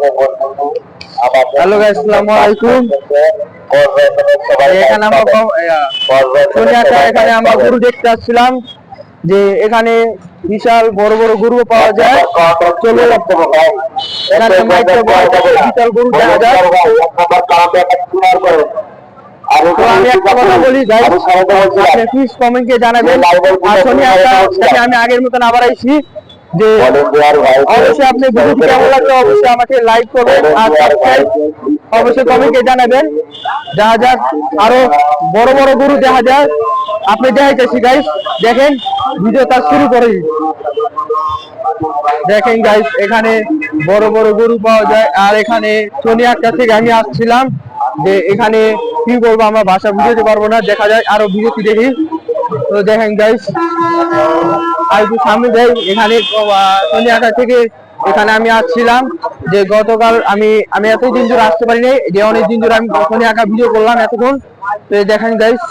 Hello guys, আসসালামু আলাইকুম। এখানে আমরা গরু দেখতে আসছিলাম যে এখানে বিশাল বড় বড় গরু পাওয়া যায়। চলো এখানে বিশাল গরু দেখা যায়। তো আমি একটা কথা বলি গাইস, আপনি প্লিজ কমেন্টে জানাবেন। আর আমি আগের মতন আবার আইছি যে অবশ্যই আপনি ভিডিওটি কেমন লাগলো অবশ্যই আমাকে লাইক করবেন আর সাবস্ক্রাইব অবশ্যই কমেন্টে জানাবেন। দেখা যাক আরো বড় বড় গরু দেখা যায়। আপনি দেখাইতেছি গাইস, দেখেন ভিডিওটা শুরু করি। দেখেন গাইস, এখানে বড় বড় গরু পাওয়া যায়। আর এখানে সোনিয়ারটা থেকে আমি আসছিলাম যে এখানে কি বলবো, আমরা ভাষা বুঝতে পারবো না। দেখা যায় আরো ভিডিওটি দেখি। তো দেখেন গাইস, আর একটু সামনে যাই। এখানে সোনিয়ারটা থেকে এখানে আমি আসছিলাম যে গতকাল আমি এতদিন ধরে আসতে পারি নাই, যে অনেকদিন ধরে আমি সোনিয়ারটা ভিডিও করলাম এতক্ষণ। তো দেখেন গাইস,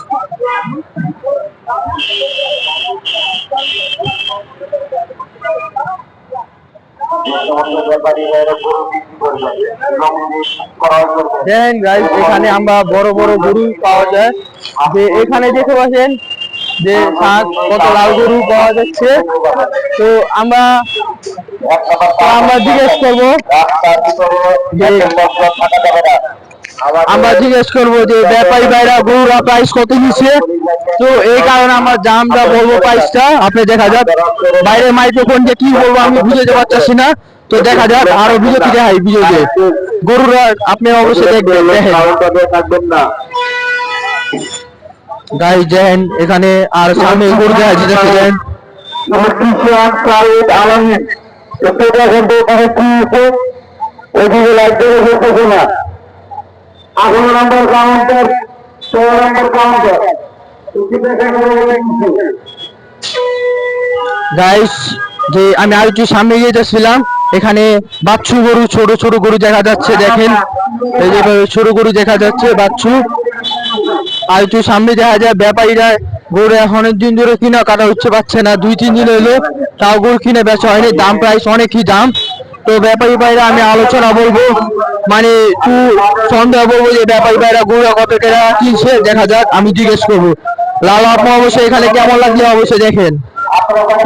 দেখেন গাইস, এখানে আমরা বড় বড় গরু পাওয়া যায়। যে এখানে দেখতে পাচ্ছেন যে কত লাল গরু পাওয়া যাচ্ছে। তো আমরা জিজ্ঞেস করবো যে ব্যাপারী ভাইরা গরুরা প্রাইস কত নিচ্ছে। তো এই কারণে আমরা বলবো প্রাইসটা। আপনি দেখা যাক বাইরে মাইক্রোফোন যে কি বলবো আমি বুঝতে পারতেছি না। তো দেখা যাক আরো ভিডিওটি দেখাই। ভিডিওতে গরুরা আপনি অবশ্যই দেখবেন। গাইস দেখেন এখানে আর সামনে গরু দেখা যাচ্ছে। দেখেন গাইস যে আমি আর একটু সামনে গিয়ে যাচ্ছিলাম, এখানে বাচ্চু গরু, ছোট ছোট গরু দেখা যাচ্ছে। দেখেন এই যে ছোট গরু দেখা যাচ্ছে বাচ্চু। আর একটু সামনে দেখা যায় ব্যাপারীরা গরু এখন অনেকদিন ধরে কিনা কাটা হচ্ছে পাচ্ছে না, 2-3 দিন হলো তাও গরু কিনে বেচা হয়নি। দাম প্রাইস অনেকই দাম। তো ব্যাপারী ভাইরা আমি আলোচনা বলবো, মানে একটু সন্দেহ বলবো যে ব্যাপারী ভাইরা গরু কত টাকা কিনছে। দেখা যাক, আমি জিজ্ঞেস করবো। লাল আপনি অবশ্যই এখানে কেমন লাগলে অবশ্যই দেখেন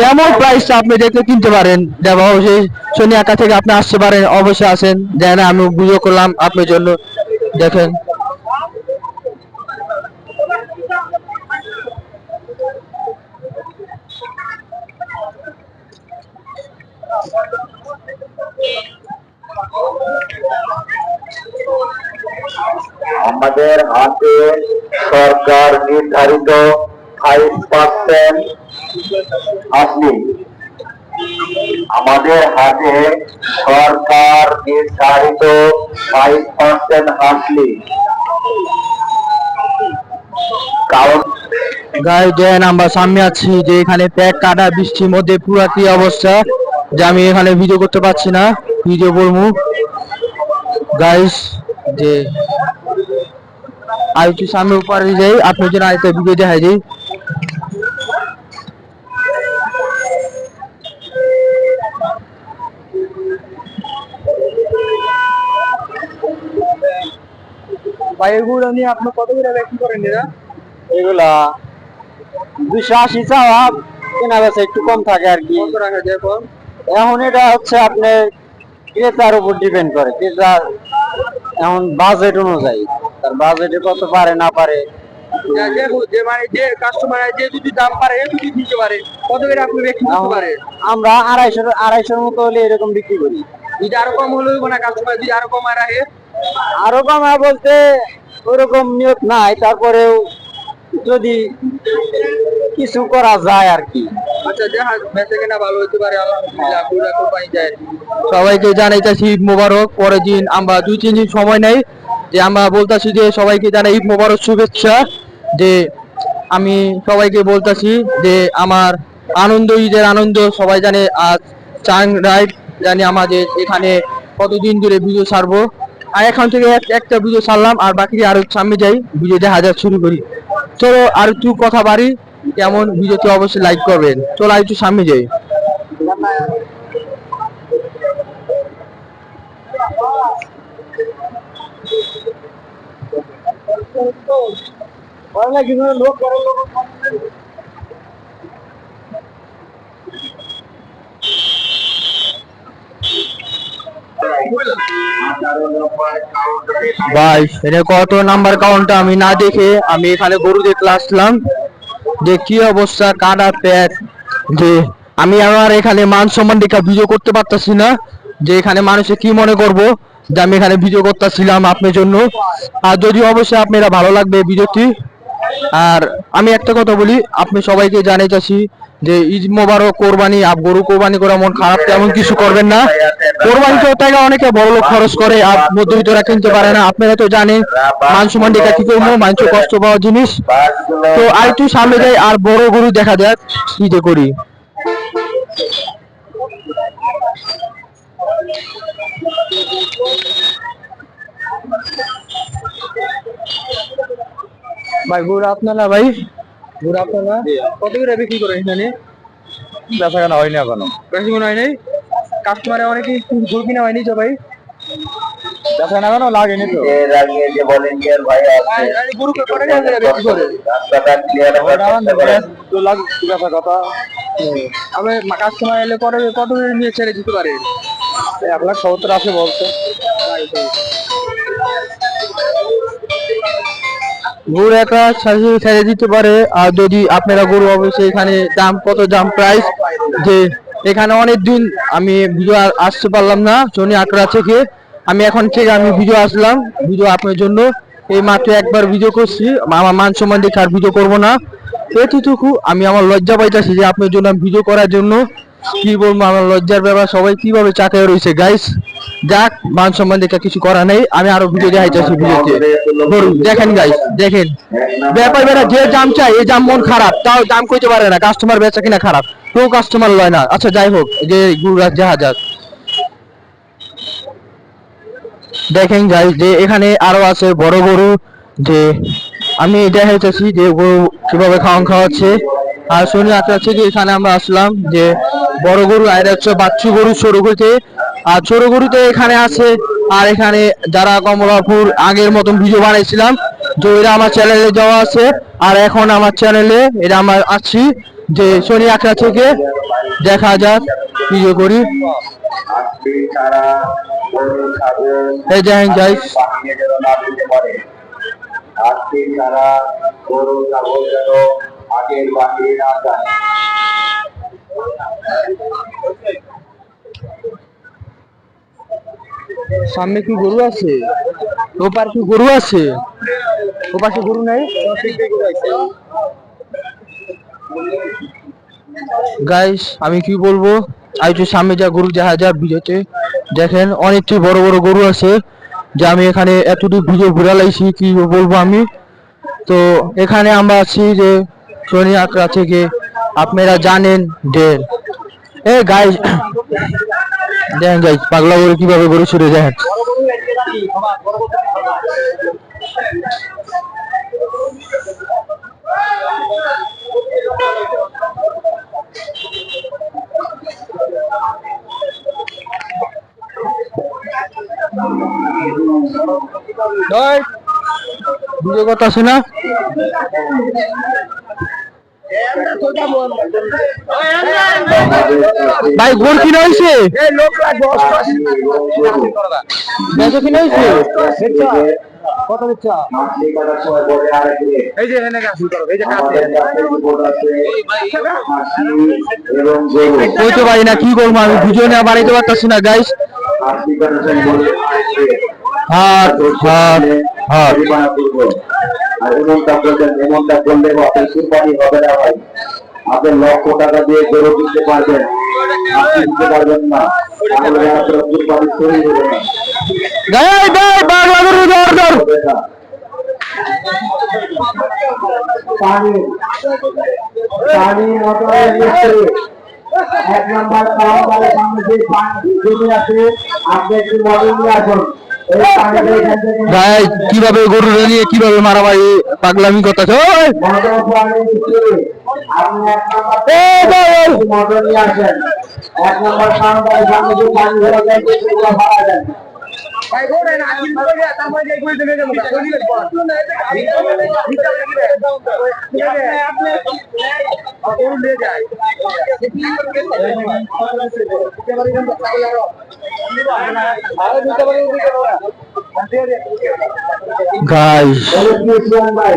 কেমন প্রাইসটা আপনি দেখে কিনতে পারেন। দেব অবশ্যই সোনিয়াকা থেকে আপনি আসতে পারেন, অবশ্যই আসেন। যেন আমি ভিডিও করলাম আপনার জন্য। দেখেন আমাদের হাতে সরকার নির্ধারিত 5% আসলি। আমাদের হাতে সরকার নির্ধারিত 5% আসলি। কারণ গাইস দেখেন আমরা সামনে আছি যে এখানে প্যাক কাটা, বৃষ্টির মধ্যে পুরা কি অবস্থা যে আমি এখানে ভিডিও করতে পারছি না। ভিডিও করবো গাইস যে আর একটু সামনে উপরে যাই, আপনার জন্য আরেকটা ভিডিও দেখাই যাই। বাইরেগুলো নিয়ে আপনি কত করে বিক্রি করেন? এগুলা 280 চাওয়া, কেনা বেচা একটু কম থাকে আর কি। কত রাখা যায় কম? এখন এটা হচ্ছে আপনার ক্রেতার উপর ডিপেন্ড করে। ক্রেতা এখন বাজেট অনুযায়ী, তার বাজেটে কত পারে না পারে। যে কাস্টমার যে যদি দাম পারে যদি দিতে পারে, কত করে আপনি বিক্রি করতে পারে? আমরা 250 মতো হলে এরকম বিক্রি করি। যদি আরো কম হলে মানে কাস্টমার যদি আরো কমায় রাখে? আরো কমায় বলতে ওরকম নিয়ত নাই, তারপরেও যদি কিছু করা যায় আর কি। আচ্ছা, দেখা বেচে কেনা ভালো হতে পারে আলহামদুলিল্লাহ। পুরো কোম্পানি যায়। সবাইকে জানাইতেছি ঈদ মোবারক। পরের দিন আমরা 2-3 দিন সময় নেই যে আমরা বলতাছি যে সবাইকে জানাই ঈদ মোবারক শুভেচ্ছা। যে আমি সবাইকে বলতাছি যে আমার আনন্দ, ঈদের আনন্দ সবাই জানে। আজ চাং রাইড জানি আমাদের এখানে কতদিন ধরে ভিডিও ছাড়বো। আর এখন থেকে একটা ভিডিও ছাড়লাম, আর বাকি আরো সামনে যাই, ভিডিও দেখা যাক শুরু করি। চলো আর একটু কথা বাড়ি, কেমন ভিডিওতে অবশ্যই লাইক করবেন। চলো আর একটু সামনে যাই। ভাই এটা কত নাম্বার কাউন্টটা আমি না দেখে আমি এখানে গরু দেখতে আসলাম, যে কি অবস্থা কাটা প্যাক, যে আমি আমার এখানে মান সম্মান দেখে ভিডিও করতে পারতাছি না, যে এখানে মানুষে কি মনে করব যে আমি এখানে ভিডিও করতেছিলাম আপনার জন্য। আর যদি অবশ্যই আপনারা ভালো লাগবে ভিডিওটি। আর আমি একটা কথা বলি, আপনি সবাইকে জানাইতেছি যে ঈদ মোবারক, কোরবানি। গরু কোরবানি করা মন খারাপ তেমন কিছু করবেন না। কোরবানি তো টাকা অনেকে বড় লোক খরচ করে, আর মধ্যবিত্তরা কিনতে পারে না। আপনারা তো জানেন মান সম্মান দেখা কি করবো, মানুষ কষ্ট পাওয়ার জিনিস। তো আর একটু সামনে যাই, আর বড় গরু দেখা যাক কি যে করি। ভাই গরু আপনারা, ভাই গরু আপনারা কত করে বিক্রি করেন এখানে? বেচা কেনা হয়নি এখনো। বেশি মনে হয় নাই, কাস্টমারে অনেকে গরু কিনা হয়নি তো ভাই। বেচা কেনা এখনো লাগেনি তো। এর আগে যে ভলেন্টিয়ার ভাই আছে গরু কত টাকা বিক্রি করে? রাস্তাটা ক্লিয়ার বেচা কথা আমি কাস্টমার এলে কত কত নিয়ে ছেড়ে দিতে পারে? 1,70,000 বলছে। গরু একটা ছেড়ে দিতে পারে। আর যদি আপনারা গরু অবশ্যই এখানে দাম কত, দাম প্রাইস, যে এখানে অনেক দিন আমি ভিডিও আসতে পারলাম না শনি আটরা থেকে। আমি এখন থেকে আমি ভিডিও আসলাম, ভিডিও আপনার জন্য। এই মাত্র একবার ভিডিও করছি, আমার মান সম্মান দেখে আর ভিডিও করবো না। এতটুকু আমি আমার লজ্জা পাইতেছি যে আপনার জন্য আমি ভিডিও করার জন্য। কি বলবো, আমার লজ্জার ব্যাপার। সবাই কিভাবে চাকায় রয়েছে গাইস। যাক, মান সম্মান দেখে কিছু করা নেই। আমি আরো ভিডিও দেখাইতেছি, ভিডিওতে গরু দেখেন গাইস, দেখেন ব্যাপার বেড়া যে দাম চাই, এই দাম মন খারাপ তাও দাম কইতে পারে না। কাস্টমার বেচা কিনা খারাপ, কেউ কাস্টমার লয় না। আচ্ছা যাই হোক, যে গরু যাহা যাক, দেখেন গাইস যে এখানে আরো আছে বড় গরু, যে আমি দেখাইতেছি যে গরু কিভাবে খাওয়াচ্ছে। আর শনি আটটা থেকে এখানে আমরা আসলাম, যে বড় গরু আর হচ্ছে বাচ্চু গরু ছোট গরুতে। আর ছোট গরুতে এখানে আছে। আর এখানে যারা কমলাপুর আগের মতন ভিডিও বানাইছিলাম, তো এরা আমার চ্যানেলে যাওয়া আছে। আর এখন আমার চ্যানেলে এটা আমার আছি, যে শনি আটটা থেকে দেখা যাক ভিডিও করি। আজকে ছাড়া গরু ছাগল এই দেখেন গাইস, পানিয়ে যেন না দিতে পারে। আজকে ছাড়া গরু ছাগল যেন আগের বাহিরে না যায়। সামনে কি গরু আছে? ওপার কি গরু আছে? ওপাশে গরু নাই গাইস, আমি কি বলবো। আর একটু সামনে যা গরু দেখা যায় ভিডিওতে, দেখেন অনেকটি বড় বড় গরু আছে। যে আমি এখানে এতটুকু ভিডিও ঘুরা লাইছি, কি বলবো আমি। তো এখানে আমরা আছি যে শনি আটটা থেকে, আপনারা জানেন যে গাইস দেখেন গাইস পাগলা গরু কিভাবে গরু ছুটে দেখেন। ভিডিও কথা আছে না? ভাই গরু কিনা হয়েছে, বেচা কিনা হয়েছে। কত বেচা? মাছলি কাটার সময় বলে আরেকদিকে এই যে এখানে গাছ করো, এই যে কাছে আমাদের কাছে রিপোর্ট আছে হাসি এবং গরু কইতে পারি না, কি করবো আমি, ভিডিও নেওয়া বানাইতে পারতাছি না গাইস। মাছলি কাটার সময় বলে আরেকদিকে হাত হাত হাত পরিমাণা করবো। আর এমনটা বলছেন, এমনটা করলে আপনার সুপারি হবে না ভাই। আপনি লক্ষ টাকা দিয়ে গরু কিনতে পারবেন, আপনি কিনতে পারবেন না, তাহলে আপনার সুপারি তৈরি হবে না। গাই গাই পাগলা গরু ধর ধর। হবে না। পানি পানি মোটরের নিচে 1 নম্বর পাওয়ার সামনে যে পানি জমে আছে, আপনি একটু মডেল নিয়ে আসুন। এই পানিটা এখান থেকে গাই কিভাবে গরু নিয়ে কিভাবে মারামারি পাগলামি করতেছে। ওই মোটর পানি নিচে আপনি 1 নম্বর মোটর নিয়ে আসেন। 1 নম্বর পাওয়ার সামনে যে পানি ভরা যায় সেটা ভাড়া দেন। গাইস ভাই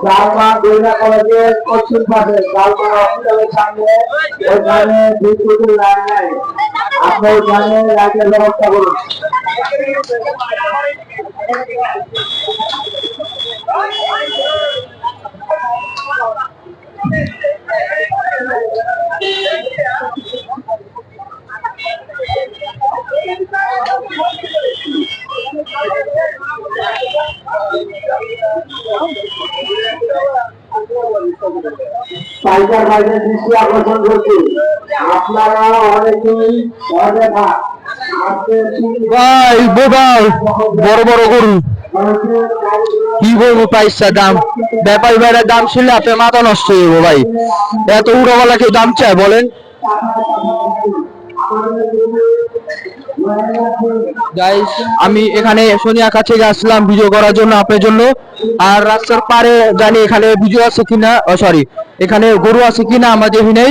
লালমা গোয়েন্দা কলেজের পশ্চিম পাশে লালমা হসপিটালের সামনে ওইখানে বিদ্যুতের লাইন নাই, আপনি ওইখানে লাইটের ব্যবস্থা করুন। পাইকার ভাইদের দৃষ্টি আকর্ষণ করছি, আপনারা অনেকেই অযথা ভাই বোবাল বড় বড় গরু কি বলবো পয়সা দাম, ব্যাপারী ভাইরা দাম শুনলে আপনার মাথা নষ্ট হয়ে যাবো ভাই। এত উড়োওয়ালা কেউ দাম চায় বলেন? গাইস আমি এখানে সোনিয়া কাছে আসলাম ভিডিও করার জন্য আপনার জন্য, আর রাস্তার পারে জানি এখানে ভিডিও আছে কিনা, সরি এখানে গরু আছে কিনা আমরা দেখি নেই,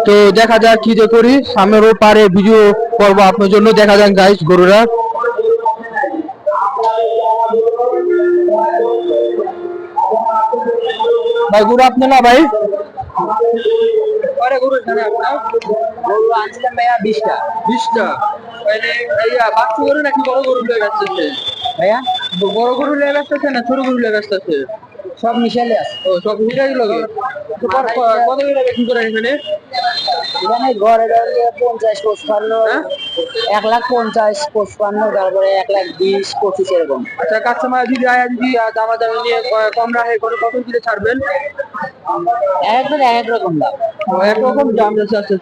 তো দেখা যাক কি যে করি। সামনের পারে ভিডিও করবো আপনার জন্য, দেখা যাক গাইস গরুরা। ভাই গরু আপনি না ভাই? গরু আনছিলাম ভাইয়া 20টা। 20টা বাচ্চা গরু নাকি বড় গরু লেগে যাচ্ছে ভাইয়া? বড় গরু লেগে যাচ্ছে না ছোট গরু লেগে যাচ্ছে? সব মিশালে আছে। ও সব মিশাই লাগে। তো কত করে বিক্রি করেন এখানে? এখানে ঘরে 50 55, 1,50,000 55, তারপরে 1,20,000 25 এরকম। আচ্ছা কাস্টমার যদি আয়া যদি দামাদামি নিয়ে কম রাখে কত দিলে ছাড়বেন? একবার এক রকম দাম। ও এক রকম দাম যাচ্ছে। আচ্ছা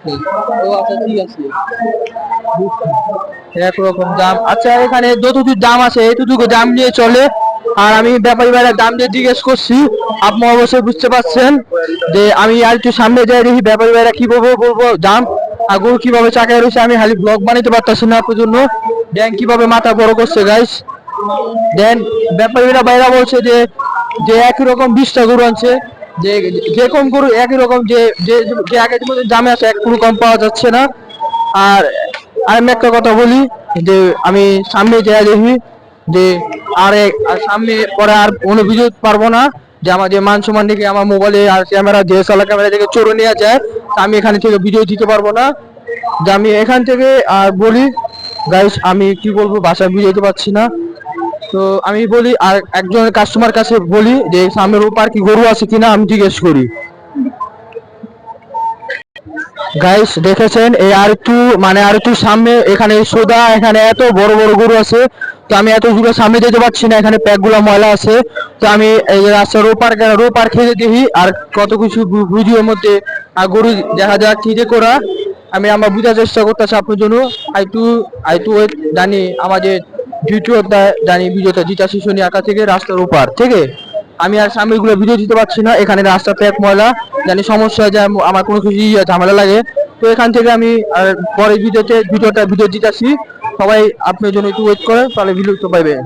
ও আচ্ছা ঠিক আছে, একরকম দাম। আচ্ছা এখানে যতটুকু দাম আছে এতটুকু দাম নিয়ে চলে, আর আমি ব্যাপারী ভাইরা দাম দিয়ে জিজ্ঞেস করছি। আপনি অবশ্যই বুঝতে পারছেন যে আমি আর একটু সামনে যাই দেখি ব্যাপারী ভাইরা কিভাবে বলবো দাম, আর গরু কিভাবে চাকায় রয়েছে। আমি খালি ব্লগ বানাইতে পারতেছি না আপনার জন্য। দেন কিভাবে মাথা বড় করছে গাইস। দেন ব্যাপারীরা বাইরা বলছে যে একই রকম 20টা গরু আনছে, যে যেরকম গরু একই রকম, যে আগের মতো দামে আছে এক কোনো কম পাওয়া যাচ্ছে না। আর আমি একটা কথা বলি যে আমি সামনে যাই দেখি যে আর সামনে পরে আর কোনো ভিডিও পারবো না, যে আমার যে মান সম্মান দেখে আমার মোবাইলে আর ক্যামেরা DSLR ক্যামেরা থেকে চোরে নিয়ে যায়, আমি এখানে থেকে ভিডিও দিতে পারবো না। যে আমি এখান থেকে আর বলি গাইস, আমি কি বলবো বাসায় ভিডিও দিতে পারছি না। তো আমি বলি আর একজন কাস্টমার কাছে বলি যে সামনের ওপার কি গরু আছে কিনা আমি জিজ্ঞেস করি। গাইস দেখেছেন এই আর একটু সামনে এখানে সোদা, এখানে এত বড় বড় গরু আছে, তো আমি এত দূরে সামনে যেতে পারছি না, এখানে প্যাক গুলা ময়লা আছে। তো আমি এই রাস্তার রোপার খেতে দেখি আর কত কিছু ভিডিওর মধ্যে গরু দেখা যাক কি যে করা। আমি আমার বোঝার চেষ্টা করতেছি আপনার জন্য। আইটু ওয়েট জানি আমাদের ভিডিওটা জানি ভিডিওটা দিতেছি সোনিয়া আঁকা থেকে রাস্তার ওপার থেকে। আমি আর সামনে গুলো ভিডিও দিতে পারছি না, এখানে রাস্তা প্যাক ময়লা, জানি সমস্যা হয় যায়, আমার কোনো কিছু ঝামেলা লাগে। তো এখান থেকে আমি আর পরের ভিডিও দিতেছি। সবাই আপনার জন্য একটু ওয়েট করেন, তাহলে ভিডিও পাইবেন।